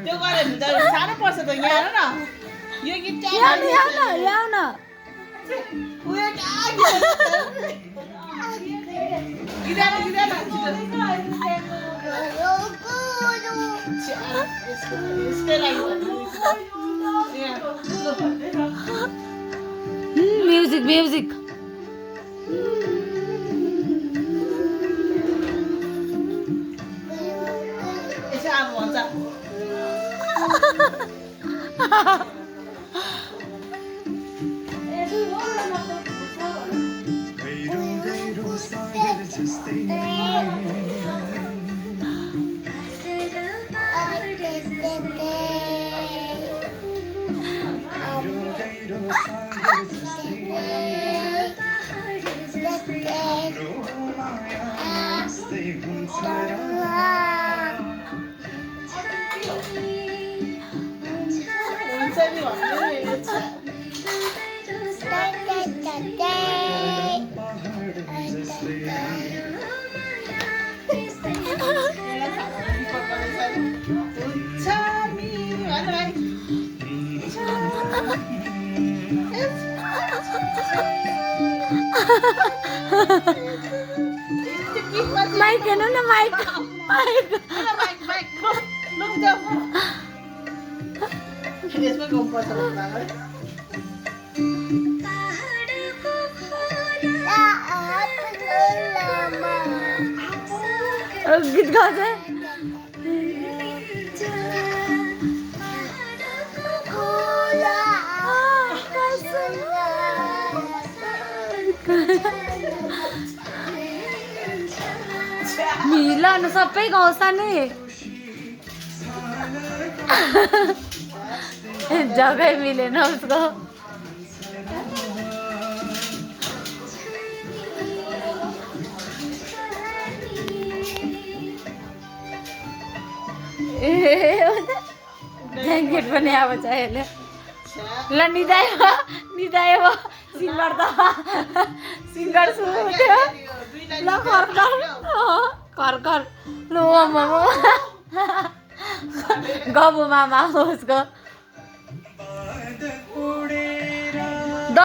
त्यो गरे भने त साह्रो पर्छ त यहाँ हेर न यो गीत चाहिँ ल्याउन उयो गिदाना यसकै लागि म्युजिक म्युजिक यसो अब भन्छ माइक हेर्नु न माइक यसमा गाउँ पर्छ गीत गाउँछ मिलन सबै गाउँछ नि जग्गै मिलेन उसको ब्ल्याङ्केट पनि अब चाहियो ल निदायो सिङ्गर त सिङ्गर सुरु थियो ल कर ल गबु मामा उसको